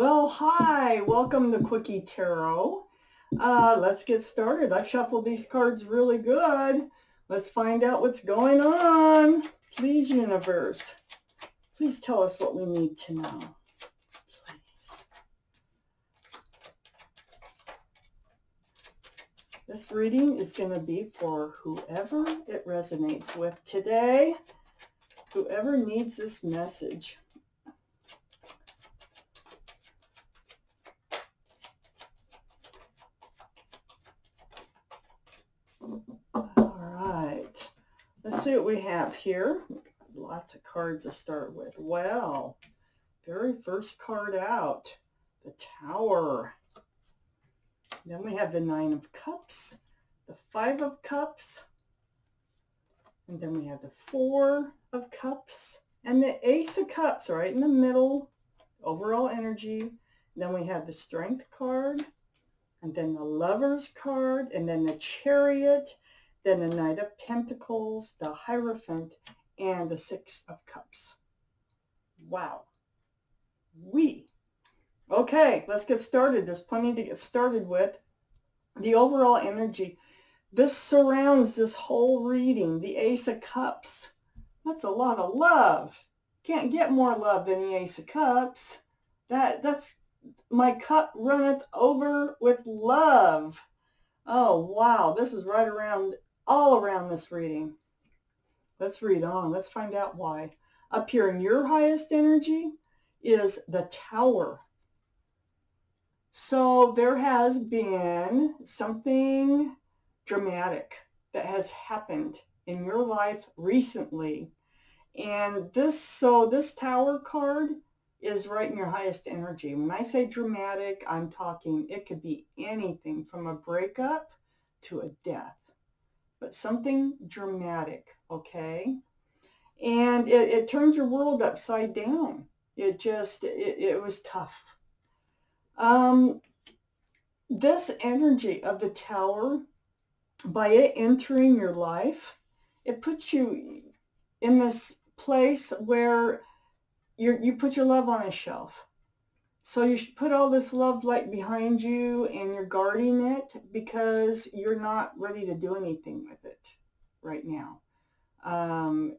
Well, hi, welcome to Quickie Tarot. Let's get started. I've shuffled these cards really good. Let's find out what's going on. Please, universe, please tell us what we need to know. Please. This reading is going to be for whoever it resonates with today, whoever needs this message. Let's see what we have here. Lots of cards to start with. Well, very first card out, the Tower. Then we have the Nine of Cups, the Five of Cups, and then we have the Four of Cups, and the Ace of Cups right in the middle, overall energy. And then we have the Strength card, and then the Lovers card, and then the Chariot, then the Knight of Pentacles, the Hierophant, and the Six of Cups. Wow. Okay, let's get started. There's plenty to get started with. The overall energy. This surrounds this whole reading. The Ace of Cups. That's a lot of love. Can't get more love than the Ace of Cups. That's my cup runneth over with love. Oh, wow. This is right around, all around this reading. Let's read on. Let's find out why. Up here in your highest energy is the Tower. So there has been something dramatic that has happened in your life recently. And this Tower card is right in your highest energy. When I say dramatic, I'm talking it could be anything from a breakup to a death. But something dramatic, okay? And it turns your world upside down. It was tough. This energy of the Tower, by it entering your life, it puts you in this place where you put your love on a shelf. So you should put all this love light behind you and you're guarding it because you're not ready to do anything with it right now.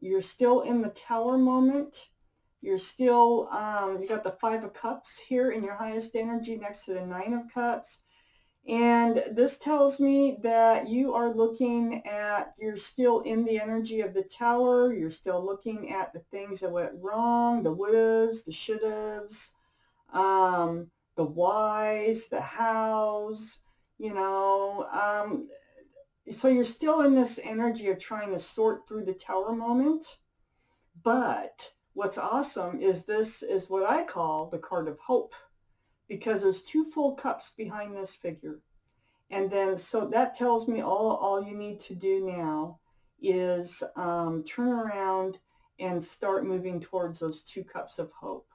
You're still in the Tower moment. You're still, you got the Five of Cups here in your highest energy next to the Nine of Cups. And this tells me that you are looking at, you're still in the energy of the Tower. You're still looking at the things that went wrong, the wouldas, the shouldas, the whys, the hows, so you're still in this energy of trying to sort through the Tower moment. But what's awesome is this is what I call the card of hope, because there's two full cups behind this figure. And then, so that tells me all you need to do now is turn around and start moving towards those two cups of hope.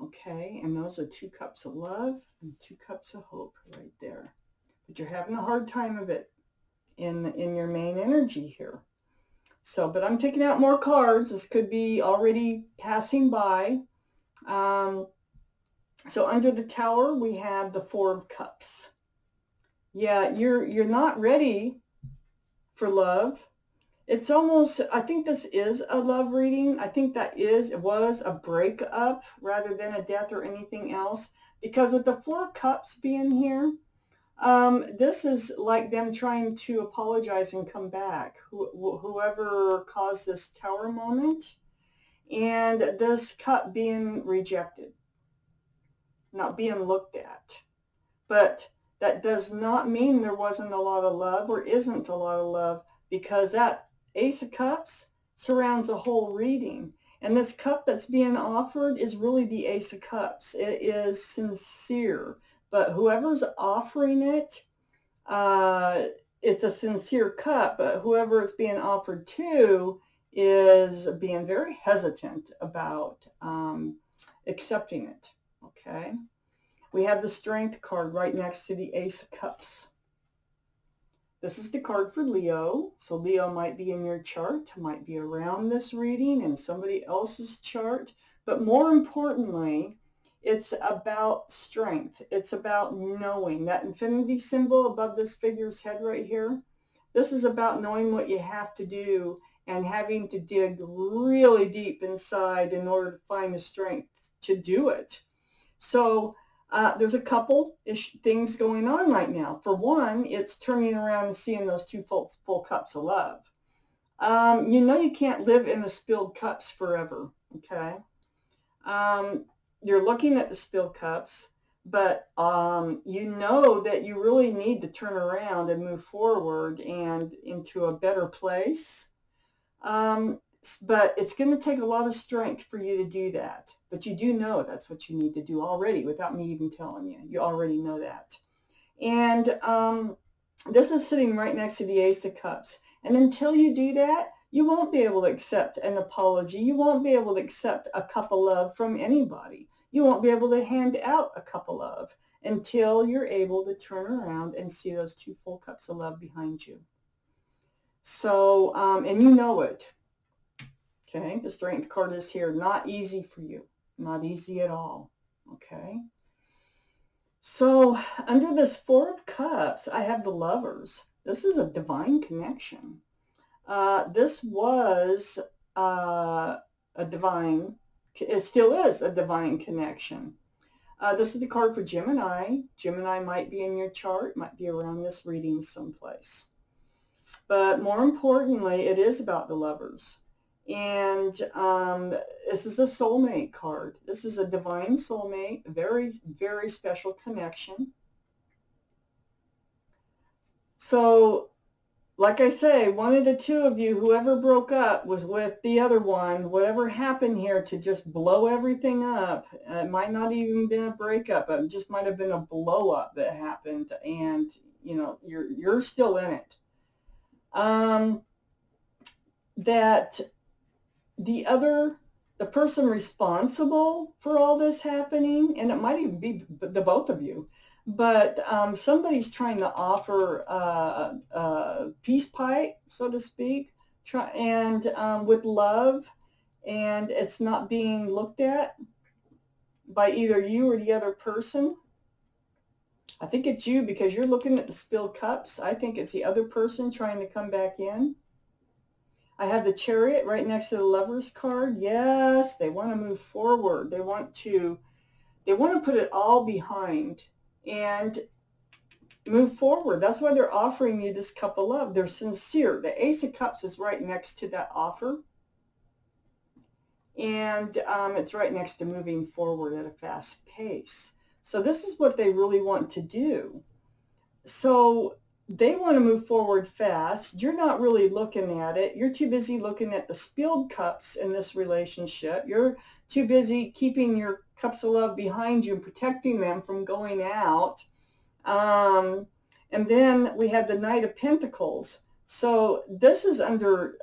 Okay, and those are two cups of love and two cups of hope right there. But you're having a hard time of it in your main energy here. So, but I'm taking out more cards. This could be already passing by. So under the Tower, we have the Four of Cups. Yeah, you're not ready for love. It's almost, I think this is a love reading. I think it was a breakup rather than a death or anything else. Because with the Four of Cups being here, this is like them trying to apologize and come back. Whoever caused this Tower moment, and this cup being rejected, not being looked at. But that does not mean there wasn't a lot of love or isn't a lot of love, because that Ace of Cups surrounds a whole reading. And this cup that's being offered is really the Ace of Cups. It is sincere. But whoever's offering it, it's a sincere cup. But whoever it's being offered to is being very hesitant about accepting it. Okay. We have the Strength card right next to the Ace of Cups. This is the card for Leo. So Leo might be in your chart, might be around this reading in somebody else's chart. But more importantly, It's about strength. It's about knowing. That infinity symbol above this figure's head right here, this is about knowing what you have to do and having to dig really deep inside in order to find the strength to do it. So there's a couple things going on right now. For one, it's turning around and seeing those two full cups of love. You know you can't live in the spilled cups forever, okay? You're looking at the spilled cups, but you know that you really need to turn around and move forward and into a better place. But it's going to take a lot of strength for you to do that. But you do know that's what you need to do already without me even telling you. You already know that. And this is sitting right next to the Ace of Cups. And until you do that, you won't be able to accept an apology. You won't be able to accept a cup of love from anybody. You won't be able to hand out a cup of love until you're able to turn around and see those two full cups of love behind you. So, and you know it. Okay, the Strength card is here. Not easy for you. Not easy at all. Okay. So under this Four of Cups, I have the Lovers. This is a divine connection. This was a divine, it still is a divine connection. This is the card for Gemini. Gemini might be in your chart, might be around this reading someplace. But more importantly, it is about the Lovers. And this is a soulmate card. This is a divine soulmate, very, very special connection. So, like I say, one of the two of you, whoever broke up was with the other one, whatever happened here to just blow everything up, it might not even been a breakup, it just might have been a blow up that happened, and you know, you're still in it. That the person responsible for all this happening, and it might even be the both of you, but somebody's trying to offer a peace pipe, so to speak, and with love, and it's not being looked at by either you or the other person. I think it's you because you're looking at the spilled cups. I think it's the other person trying to come back in. I have the Chariot right next to the Lovers card. Yes, they want to move forward. They want to put it all behind and move forward. That's why they're offering you this cup of love. They're sincere. The Ace of Cups is right next to that offer. And it's right next to moving forward at a fast pace. So this is what they really want to do. So they want to move forward fast. You're not really looking at it. You're too busy looking at the spilled cups in this relationship. You're too busy keeping your cups of love behind you and protecting them from going out. And then we have the Knight of Pentacles. So this is under,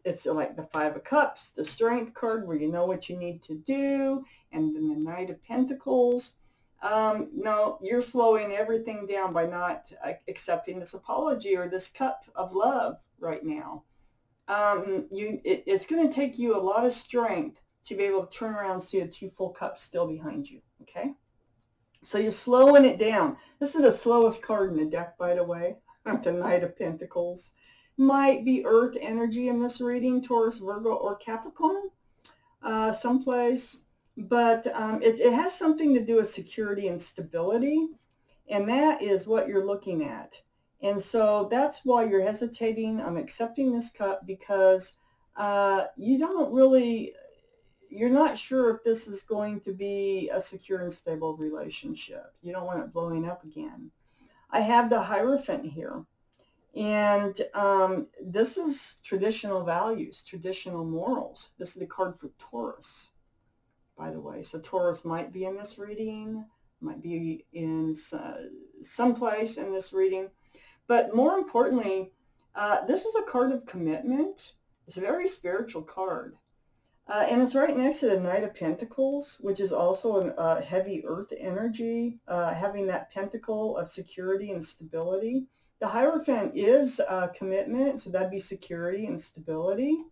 it's like the Five of Cups, the Strength card where you know what you need to do, and then the Knight of Pentacles. No, you're slowing everything down by not accepting this apology or this cup of love right now. It's going to take you a lot of strength to be able to turn around and see the two full cups still behind you, okay? So you're slowing it down. This is the slowest card in the deck, by the way, the Knight of Pentacles. Might be Earth energy in this reading, Taurus, Virgo, or Capricorn, someplace. But it has something to do with security and stability, and that is what you're looking at. And so that's why you're hesitating on accepting this cup, because you're not sure if this is going to be a secure and stable relationship. You don't want it blowing up again. I have the Hierophant here, and this is traditional values, traditional morals. This is the card for Taurus, by the way. So Taurus might be in this reading, might be in someplace in this reading. But more importantly, this is a card of commitment. It's a very spiritual card. And it's right next to the Knight of Pentacles, which is also a heavy earth energy, having that pentacle of security and stability. The Hierophant is commitment, so that'd be security and stability.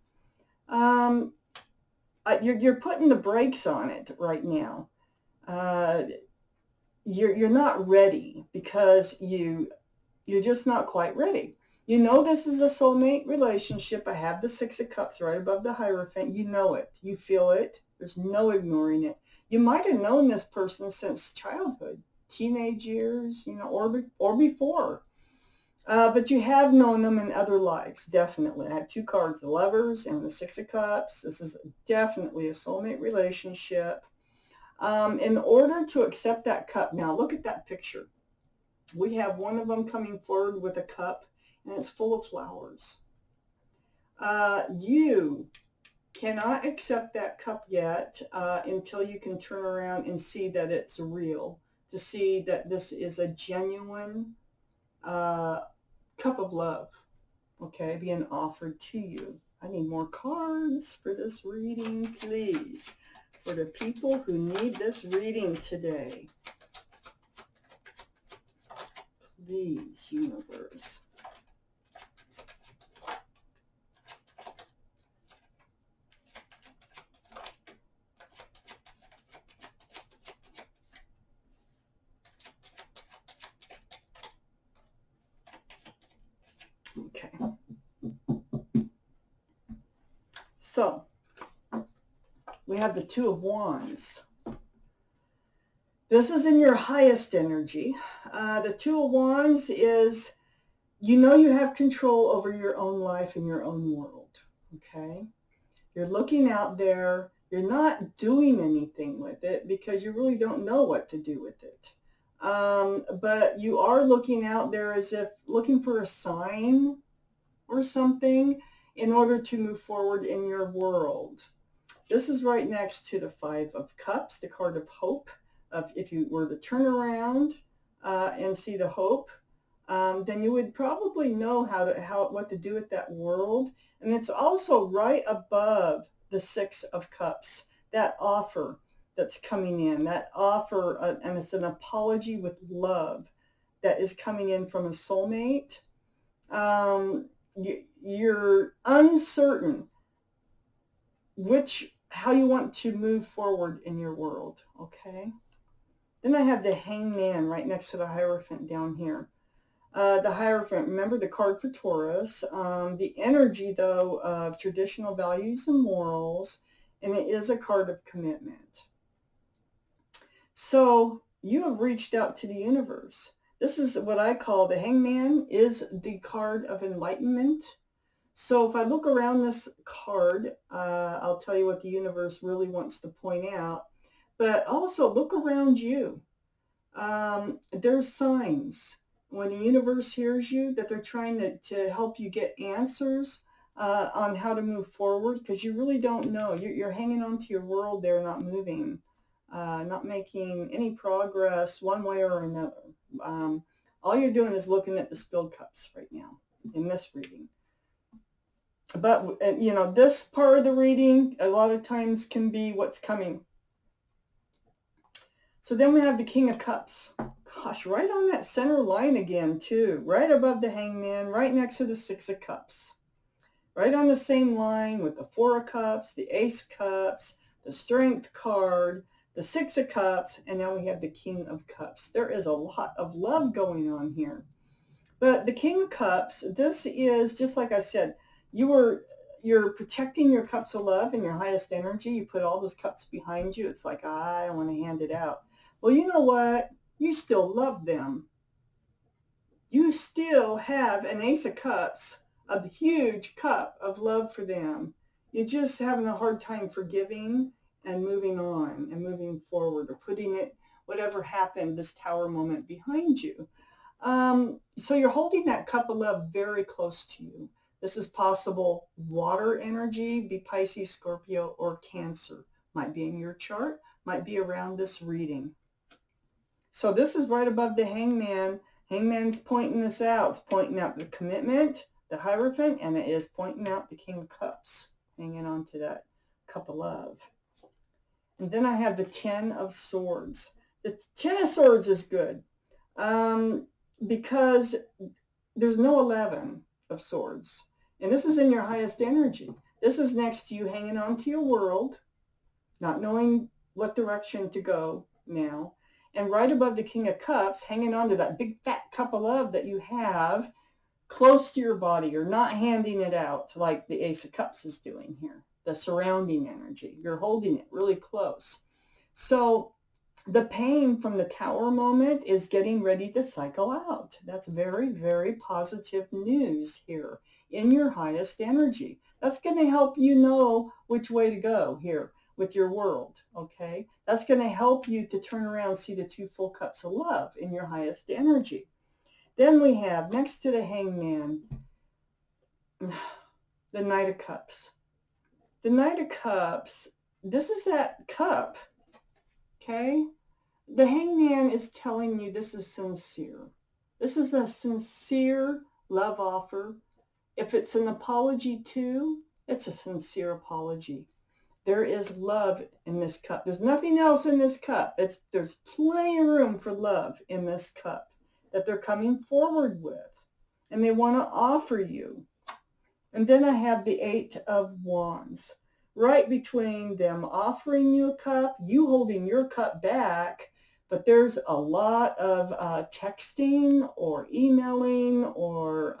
You're putting the brakes on it right now. Uh, you're not ready because you're just not quite ready. You know this is a soulmate relationship. I have the Six of Cups right above the Hierophant. You know it. You feel it. There's no ignoring it. You might have known this person since childhood, teenage years, or before. But you have known them in other lives, definitely. I have two cards, the Lovers and the Six of Cups. This is definitely a soulmate relationship. In order to accept that cup, now look at that picture. We have one of them coming forward with a cup, and it's full of flowers. You cannot accept that cup yet until you can turn around and see that it's real, to see that this is a genuine cup of love, okay, being offered to you. I need more cards for this reading, please, for the people who need this reading today. Please, universe. Okay. So, we have the Two of Wands. This is in your highest energy. The Two of Wands is, you know, you have control over your own life and your own world, okay? You're looking out there. You're not doing anything with it because you really don't know what to do with it. But you are looking out there as if looking for a sign or something in order to move forward in your world. This is right next to the Five of Cups, the card of hope. If you were to turn around and see the hope, then you would probably know what to do with that world. And it's also right above the Six of Cups, that offer that's coming in, that offer, and it's an apology with love that is coming in from a soulmate. You're uncertain how you want to move forward in your world, okay? Then I have the Hangman right next to the Hierophant down here. The Hierophant, remember the card for Taurus. The energy, though, of traditional values and morals, and it is a card of commitment. So you have reached out to the universe. This is what I call the Hangman is the card of enlightenment. So if I look around this card, I'll tell you what the universe really wants to point out. But also look around you. There's signs when the universe hears you that they're trying to help you get answers on how to move forward, because you really don't know. You're hanging on to your world there, not moving, not making any progress one way or another. All you're doing is looking at the spilled cups right now in this reading. But, this part of the reading a lot of times can be what's coming. So then we have the King of Cups. Gosh, right on that center line again, too. Right above the Hangman, right next to the Six of Cups. Right on the same line with the Four of Cups, the Ace of Cups, the Strength card, the Six of Cups, and now we have the King of Cups. There is a lot of love going on here. But the King of Cups, this is, just like I said, you're protecting your cups of love and your highest energy. You put all those cups behind you. It's like, I don't want to hand it out. Well, you know what? You still love them. You still have an Ace of Cups, a huge cup of love for them. You're just having a hard time forgiving and moving on and moving forward, or putting it, whatever happened, this Tower moment, behind you. So you're holding that cup of love very close to you. This is possible water energy, be Pisces, Scorpio, or Cancer. Might be in your chart, might be around this reading. So this is right above the Hangman. Hangman's pointing this out. It's pointing out the commitment, the Hierophant, and it is pointing out the King of Cups, hanging on to that cup of love. And then I have the Ten of Swords. The Ten of Swords is good because there's no 11 of Swords. And this is in your highest energy. This is next to you hanging on to your world, not knowing what direction to go. now. And right above the King of Cups, hanging on to that big fat cup of love that you have close to your body. You're not handing it out like the Ace of Cups is doing here, the surrounding energy. You're holding it really close. So the pain from the Tower moment is getting ready to cycle out. That's very, very positive news here in your highest energy. That's going to help you know which way to go here with your world, okay? That's going to help you to turn around and see the 2 full cups of love in your highest energy. Then we have, next to the Hangman, the Knight of Cups. The Knight of Cups, this is that cup, okay? The Hangman is telling you this is sincere. This is a sincere love offer. If it's an apology too, it's a sincere apology. There is love in this cup. There's nothing else in this cup. There's plenty of room for love in this cup that they're coming forward with, and they want to offer you. And then I have the 8 of Wands. Right between them offering you a cup, you holding your cup back, but there's a lot of texting or emailing or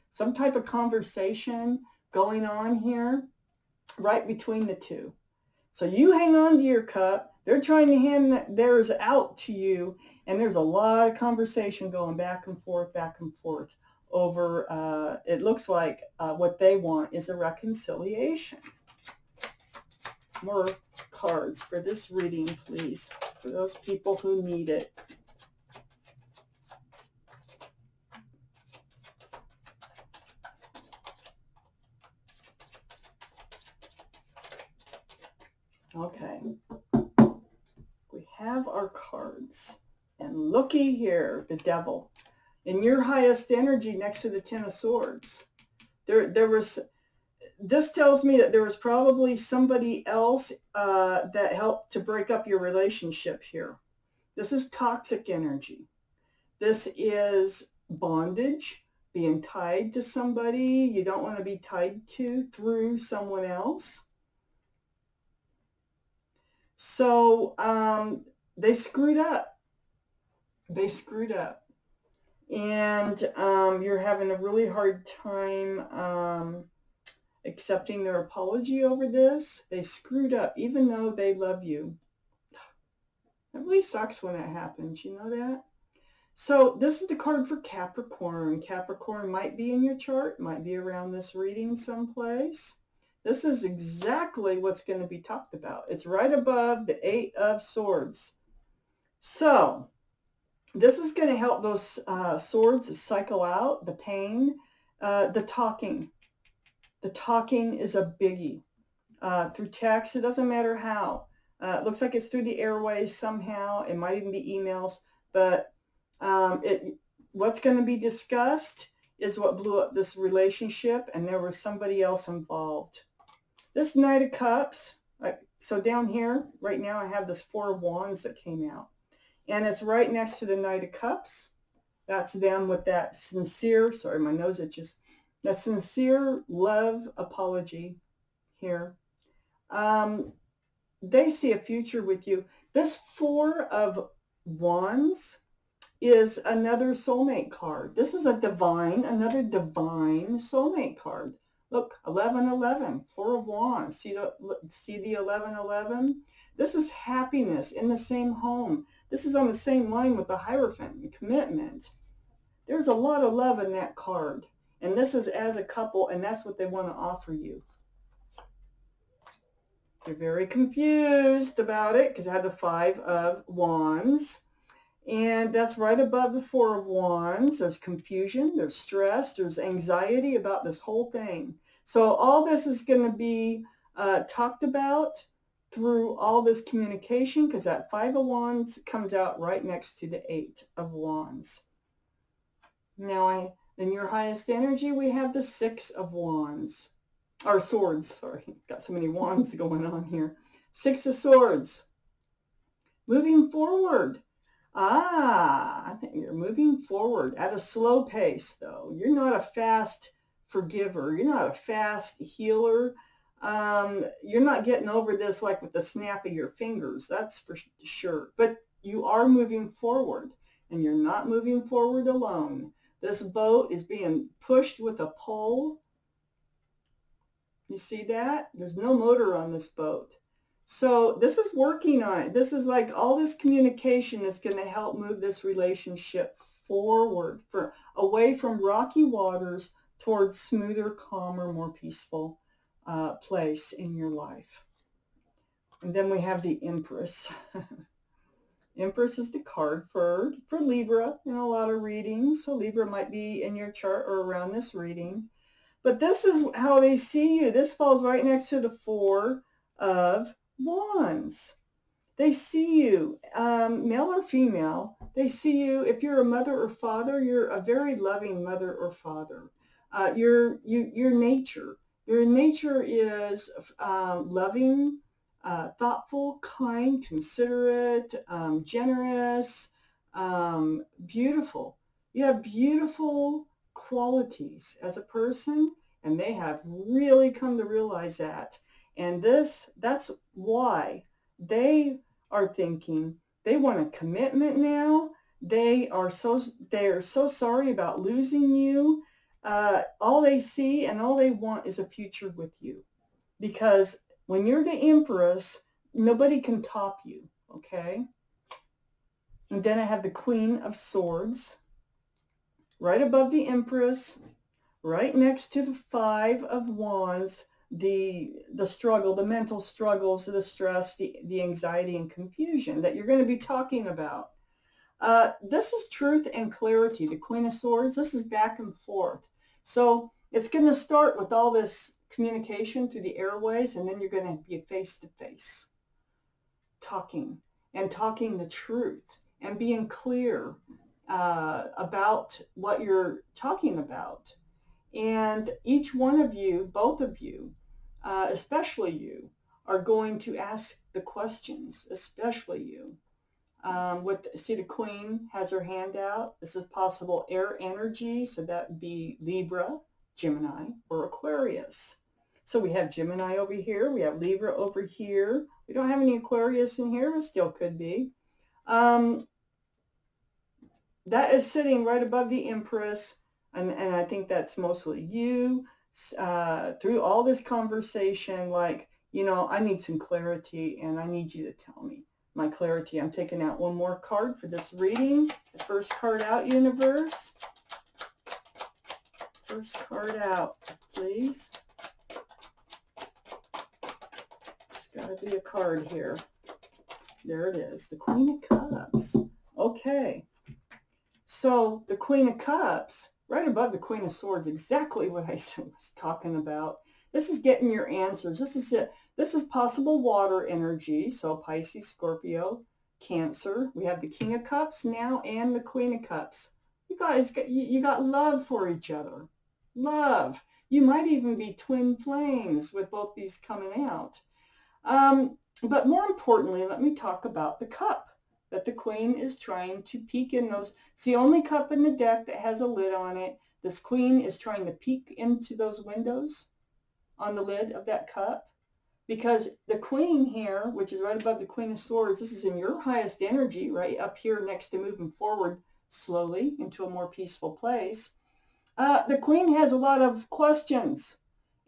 some type of conversation going on here right between the two. So you hang on to your cup. They're trying to hand theirs out to you, and there's a lot of conversation going back and forth over, it looks like what they want is a reconciliation. More cards for this reading, please, for those people who need it. Okay, we have our cards, and looky here, the Devil. In your highest energy next to the 10 of Swords, this tells me that there was probably somebody else that helped to break up your relationship here. This is toxic energy. This is bondage, being tied to somebody you don't want to be tied to through someone else. So they screwed up. They screwed up. And you're having a really hard time accepting their apology over this. They screwed up, even though they love you. It really sucks when that happens. You know that? So this is the card for Capricorn. Capricorn might be in your chart, might be around this reading someplace. This is exactly what's going to be talked about. It's right above the 8 of Swords. So this is going to help those swords cycle out, the pain, the talking. The talking is a biggie. Through text, it doesn't matter how. It looks like it's through the airways somehow. It might even be emails. But what's going to be discussed is what blew up this relationship, and there was somebody else involved. This Knight of Cups, so down here, right now I have this 4 of Wands that came out. And it's right next to the Knight of Cups. That's them with that sincere, sorry, my nose itches, that sincere love apology here. They see a future with you. This 4 of Wands is another soulmate card. This is another divine soulmate card. Look, 1111, 4 of Wands. See the 1111? This is happiness in the same home. This is on the same line with the Hierophant and commitment. There's a lot of love in that card. And this is as a couple, and that's what they want to offer you. You're very confused about it because I had the 5 of Wands. And that's right above the 4 of Wands. There's confusion, there's stress, there's anxiety about this whole thing. So all this is going to be talked about through all this communication, because that 5 of Wands comes out right next to the 8 of Wands. Now, in your highest energy, we have the 6 of Wands. Or Swords, sorry. Got so many wands going on here. 6 of Swords. Moving forward. I think you're moving forward at a slow pace, though. You're not a fast forgiver. You're not a fast healer. You're not getting over this like with the snap of your fingers, that's for sure. But you are moving forward, and you're not moving forward alone. This boat is being pushed with a pole. You see that? There's no motor on this boat. So this is working on it. This is like all this communication is going to help move this relationship forward, away from rocky waters towards smoother, calmer, more peaceful place in your life. And then we have the Empress. Empress is the card for Libra in a lot of readings. So Libra might be in your chart or around this reading. But this is how they see you. This falls right next to the Four of Wands. They see you, male or female. They see you. If you're a mother or father, you're a very loving mother or father. Your nature. Your nature is loving, thoughtful, kind, considerate, generous, beautiful. You have beautiful qualities as a person, and they have really come to realize that. And that's why they are thinking they want a commitment now. They're so sorry about losing you. All they see and all they want is a future with you, because when you're the Empress, nobody can top you. Okay. And then I have the Queen of Swords right above the Empress, right next to the Five of Wands, the struggle, the mental struggles, the stress, the anxiety and confusion that you're going to be talking about. This is truth and clarity. The Queen of Swords, this is back and forth. So it's going to start with all this communication through the airways, and then you're going to be face-to-face talking the truth and being clear about what you're talking about. And each one of you, both of you, especially you, are going to ask the questions, especially you. See, the Queen has her hand out. This is possible air energy, so that would be Libra, Gemini, or Aquarius. So we have Gemini over here. We have Libra over here. We don't have any Aquarius in here, but still could be. That is sitting right above the Empress, and I think that's mostly you. Through all this conversation, like, I need some clarity, and I need you to tell me my clarity. I'm taking out one more card for this reading. The first card out, universe. First card out, please. It's got to be a card here. There it is, the Queen of Cups. Okay. So the Queen of Cups, right above the Queen of Swords, exactly what I was talking about. This is getting your answers. This is it. This is possible water energy. So Pisces, Scorpio, Cancer. We have the King of Cups now and the Queen of Cups. You guys, you got love for each other. Love. You might even be twin flames with both these coming out. But more importantly, let me talk about the cup that the Queen is trying to peek in those. It's the only cup in the deck that has a lid on it. This Queen is trying to peek into those windows on the lid of that cup, because the Queen here, which is right above the Queen of Swords, this is in your highest energy, right up here next to moving forward slowly into a more peaceful place. The Queen has a lot of questions,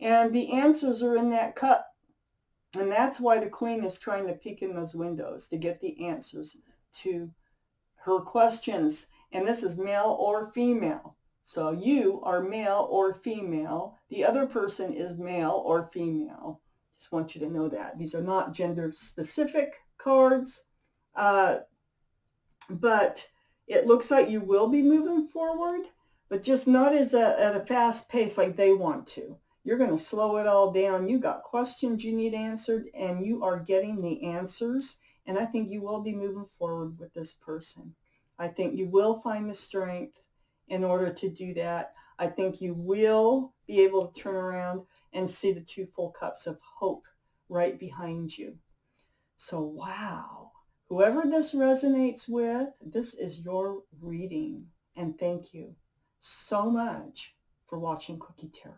and the answers are in that cup. And that's why the Queen is trying to peek in those windows to get the answers to her questions. And this is male or female. So you are male or female. The other person is male or female. Just want you to know that. These are not gender specific cards. But it looks like you will be moving forward, but just not at a fast pace like they want to. You're going to slow it all down. You got questions you need answered, and you are getting the answers. And I think you will be moving forward with this person. I think you will find the strength in order to do that. I think you will be able to turn around and see the two full cups of hope right behind you. So, wow. Whoever this resonates with, this is your reading. And thank you so much for watching Cookie Tarot.